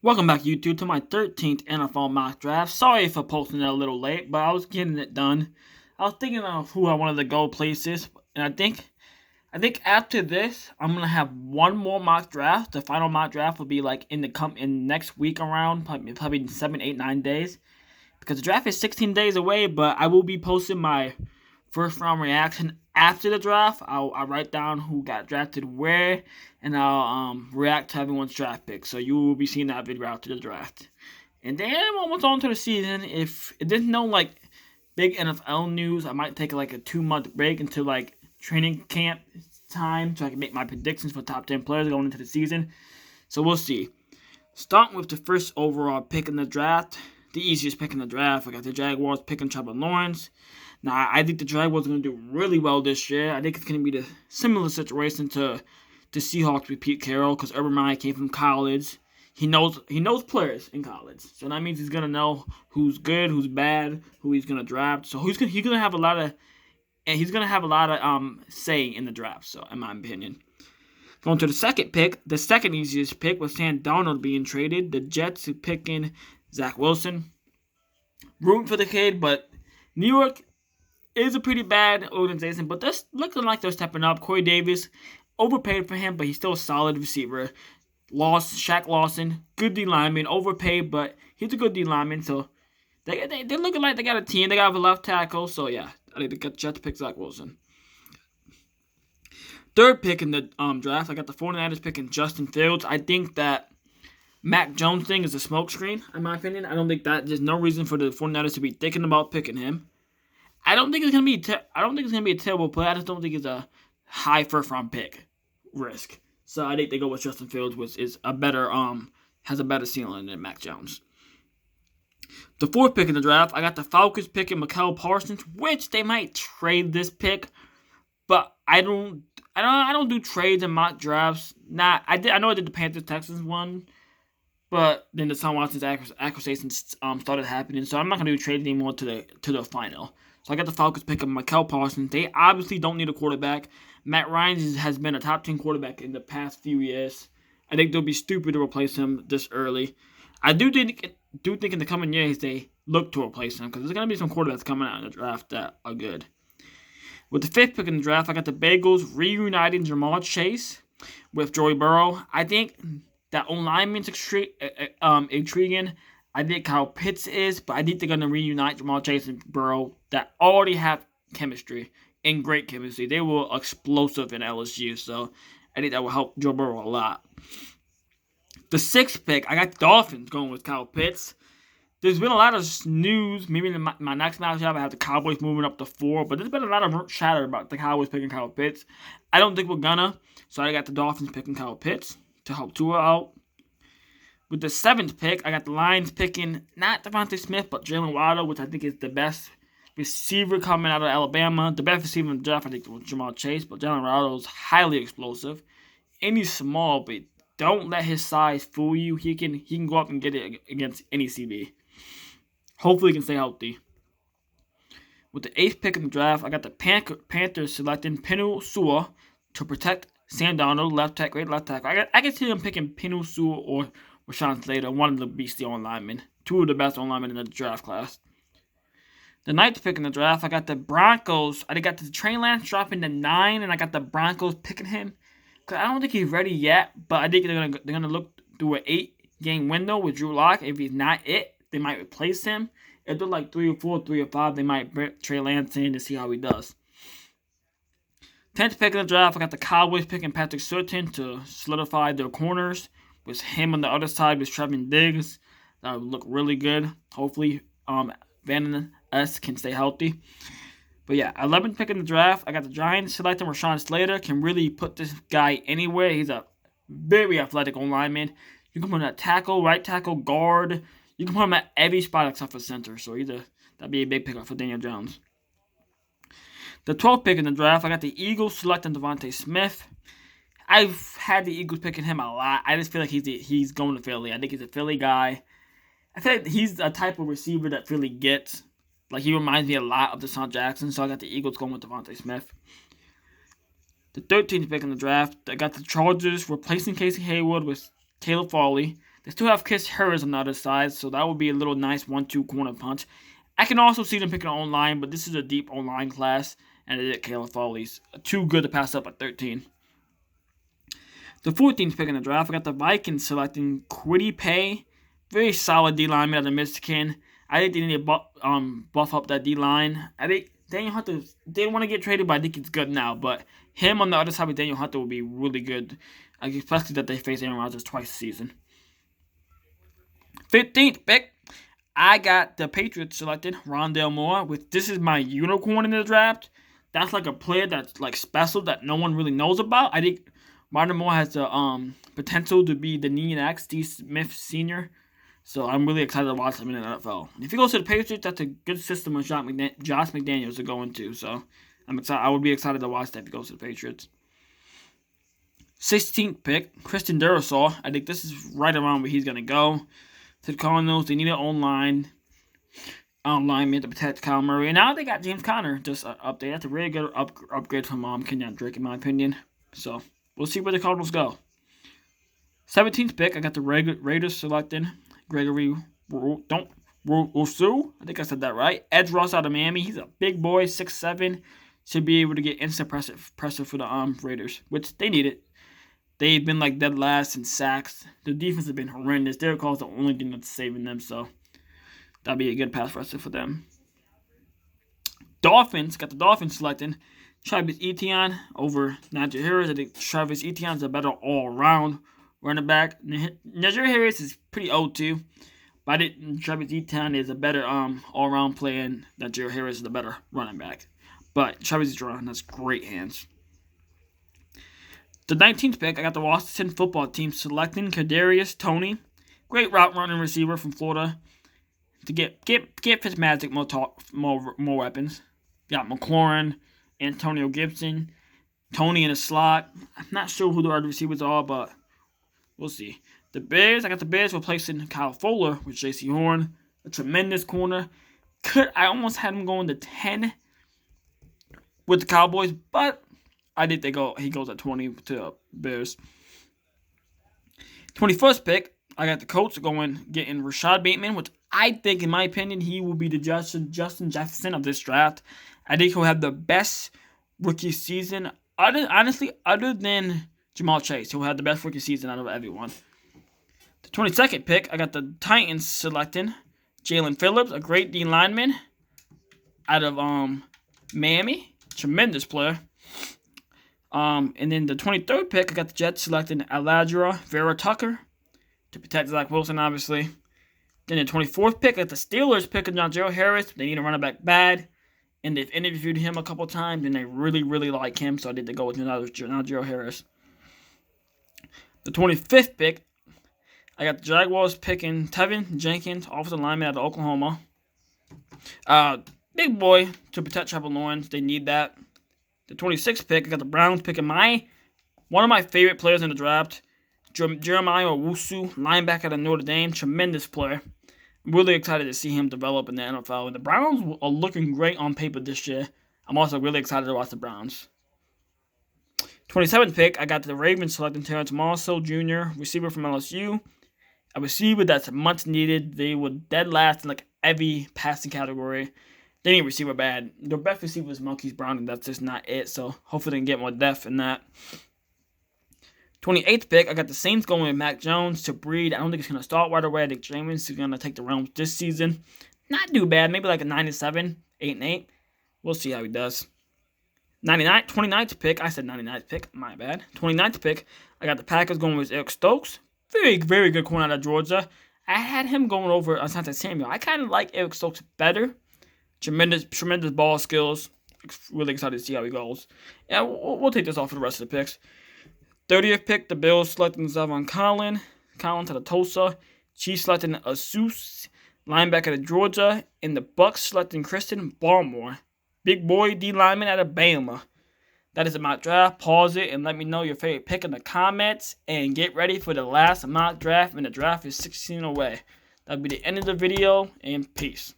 Welcome back, YouTube, to my 13th NFL mock draft. Sorry for posting it a little late, but I was getting it done. I was thinking of who I wanted to go places, and I think after this, I'm gonna have one more mock draft. The final mock draft will be like in next week around, probably 7, 8, 9 days, because the draft is 16 days away. But I will be posting my first round reaction after the draft. I'll write down who got drafted where, and I'll react to everyone's draft pick. So you will be seeing that video after the draft. And then almost on to the season. If it didn't know like big NFL news, I might take like a 2 month break until like training camp time so I can make my predictions for top 10 players going into the season. So we'll see. Starting with the first overall pick in the draft, the easiest pick in the draft. I got the Jaguars picking Trevor Lawrence. Now, I think the Jaguars are going to do really well this year. I think it's going to be the similar situation to the Seahawks with Pete Carroll because Urban Meyer came from college. He knows players in college, so that means he's going to know who's good, who's bad, who he's going to draft. So he's going to have a lot of say in the draft. So in my opinion. Going to the second pick, the second easiest pick was Sam Darnold being traded. The Jets picking Zach Wilson. Rooting for the kid, but New York is a pretty bad organization, but they're looking like they're stepping up. Corey Davis, overpaid for him, but he's still a solid receiver. Shaq Lawson, good D lineman, overpaid, but he's a good D lineman. So they're looking like they got a team. They got a left tackle. So yeah, I think the Jets pick Zach Wilson. Third pick in the draft, I got the 49ers picking Justin Fields. I think that Mac Jones thing is a smokescreen, in my opinion. I don't think that there's no reason for the 49ers to be thinking about picking him. I don't think it's gonna be a terrible play. I just don't think it's a high first round pick risk. So I think they go with Justin Fields, which is has a better ceiling than Mac Jones. The fourth pick in the draft, I got the Falcons picking Mikael Parsons, which they might trade this pick, but I don't do trades in mock drafts. I know I did the Panthers Texans one, but then the Deshaun Watson's accusations started happening, so I'm not gonna do trades anymore to the final. So I got the Falcons picking Mikael Parsons. They obviously don't need a quarterback. Matt Ryan has been a top 10 quarterback in the past few years. I think they'll be stupid to replace him this early. I do think in the coming years they look to replace him because there's gonna be some quarterbacks coming out in the draft that are good. With the fifth pick in the draft, I got the Bengals reuniting Jamar Chase with Joey Burrow. I think that O-lineman's intriguing. I think Kyle Pitts is, but I think they're going to reunite Jamal Chase and Burrow that already have chemistry and great chemistry. They were explosive in LSU, so I think that will help Joe Burrow a lot. The sixth pick, I got the Dolphins going with Kyle Pitts. There's been a lot of news. Maybe in my next matchup, I have the Cowboys moving up to 4, but there's been a lot of chatter about the Cowboys picking Kyle Pitts. I don't think we're gonna, so I got the Dolphins picking Kyle Pitts to help Tua out. With the seventh pick, I got the Lions picking not Devontae Smith, but Jalen Waddle, which I think is the best receiver coming out of Alabama. The best receiver in the draft, I think, was Jamar Chase, but Jalen Waddle is highly explosive. And he's small, but don't let his size fool you. He can go up and get it against any CB. Hopefully, he can stay healthy. With the eighth pick in the draft, I got the Panthers selecting Penei Sewell to protect Sam Darnold, great left tackle. I can see them picking Penei Sewell or Rashawn Slater, one of the beastie linemen. Two of the best linemen in the draft class. The ninth pick in the draft, I got the Broncos. I got the Trey Lance dropping to 9, and I got the Broncos picking him. Because I don't think he's ready yet, but I think they're gonna look through an 8-game window with Drew Lock. If he's not it, they might replace him. If they're like 3 or 4, 3 or 5, they might bring Trey Lance in to see how he does. 10th pick in the draft, I got the Cowboys picking Patrick Surtain to solidify their corners. With him on the other side with Trevin Diggs. That would look really good. Hopefully, Van S can stay healthy. But yeah, 11th pick in the draft, I got the Giants selecting Rashawn Slater. Can really put this guy anywhere. He's a very athletic lineman. You can put him at tackle, right tackle, guard. You can put him at every spot except for center. So that'd be a big pickup for Daniel Jones. The 12th pick in the draft, I got the Eagles selecting Devontae Smith. I've had the Eagles picking him a lot. I just feel like he's going to Philly. I think he's a Philly guy. I feel like he's a type of receiver that Philly gets. Like, he reminds me a lot of Deshaun Jackson, so I got the Eagles going with Devontae Smith. The 13th pick in the draft, I got the Chargers replacing Casey Hayward with Caleb Farley. They still have Chris Harris on the other side, so that would be a little nice 1-2 corner punch. I can also see them picking online, but this is a deep online class, and it is Caleb Foley's too good to pass up at 13. The 14th pick in the draft, I got the Vikings selecting Kwity Paye, very solid D lineman out of Michigan. I think they need to buff up that D line. I think Daniel Hunter didn't want to get traded, but I think he's good now. But him on the other side with Daniel Hunter would be really good, especially that they face Aaron Rodgers twice a season. 15th pick, I got the Patriots selected Rondale Moore. This is my unicorn in the draft. That's like a player that's like special that no one really knows about. I think Rondale Moore has the potential to be the next Steve Smith Sr. So I'm really excited to watch him in the NFL. And if he goes to the Patriots, that's a good system of Josh McDaniels to go into. So I'm excited. I would be excited to watch that if he goes to the Patriots. 16th pick, Christian Durasaw. I think this is right around where he's going to go. To the Cardinals, they need an online lineman to protect Kyle Murray. And now they got James Conner just up there. That's a really good upgrade from Kenyon Drake, in my opinion. So we'll see where the Cardinals go. 17th pick, I got the Raiders selecting Gregory Rousseau. I think I said that right. Edge rush out of Miami. He's a big boy, 6'7". Should be able to get instant pressure for the Raiders, which they need it. They've been like dead last in sacks. The defense has been horrendous. Derek Carr's the only thing that's saving them, so that'll be a good pass rusher for them. Dolphins, got the Dolphins selecting Travis Etienne over Najee Harris. I think Travis Etienne's a better all-around running back. Najee Harris is pretty old too, but I think Travis Etienne is a better all-around player, and Najee Harris is the better running back. But Travis Etienne has great hands. The 19th pick, I got the Washington football team selecting Kadarius Toney, great route running receiver from Florida, to get Fitzmagic more weapons. Got McLaurin, Antonio Gibson, Toney in the slot. I'm not sure who the other receivers are, but we'll see. The Bears, I got the Bears replacing Kyle Fuller with J.C. Horn, a tremendous corner. I almost had him going to 10 with the Cowboys, but I think he goes at 20 to Bears. 21st pick, I got the Colts getting Rashad Bateman, which I think, in my opinion, he will be the Justin Jefferson of this draft. I think he'll have the best rookie season, other than Jamal Chase. He'll have the best rookie season out of everyone. The 22nd pick, I got the Titans selecting Jalen Phillips, a great D lineman out of Miami. Tremendous player. And then the 23rd pick, I got the Jets selecting Aladra Vera Tucker to protect Zach Wilson, obviously. Then the 24th pick, I got the Steelers picking Najee Harris. They need a running back bad, and they've interviewed him a couple times, and they really, really like him, so I did go with Najee Harris. The 25th pick, I got the Jaguars picking Tevin Jenkins, offensive lineman out of Oklahoma. Big boy to protect Trevor Lawrence. They need that. The 26th pick, I got the Browns picking one of my favorite players in the draft, Jeremiah Owusu, linebacker out of Notre Dame, tremendous player. I'm really excited to see him develop in the NFL. And the Browns are looking great on paper this year. I'm also really excited to watch the Browns. 27th pick, I got the Ravens selecting Terrence Marshall Jr., receiver from LSU. A receiver that's much needed. They were dead last in like every passing category. They need a receiver bad. Their best receiver is Marquise Brown, and that's just not it. So hopefully they can get more depth in that. 28th pick, I got the Saints going with Mac Jones to breed. I don't think he's going to start right away. I think Jameis is going to take the Rams this season. Not too bad. Maybe like a 9-7, 8-8. We'll see how he does. 29th pick. I said 99th pick. My bad. 29th pick, I got the Packers going with Eric Stokes. Very, very good corner out of Georgia. I had him going over Asante Samuel. I kind of like Eric Stokes better. Tremendous ball skills. Really excited to see how he goes. Yeah, we'll take this off for the rest of the picks. 30th pick, the Bills selecting Zavon Collins out of Tulsa. Chiefs selecting Asus, linebacker out of Georgia. And the Bucks selecting Christian Barmore, big boy D lineman out of Bama. That is a mock draft. Pause it and let me know your favorite pick in the comments. And get ready for the last mock draft. And the draft is 16 away. That'll be the end of the video. And peace.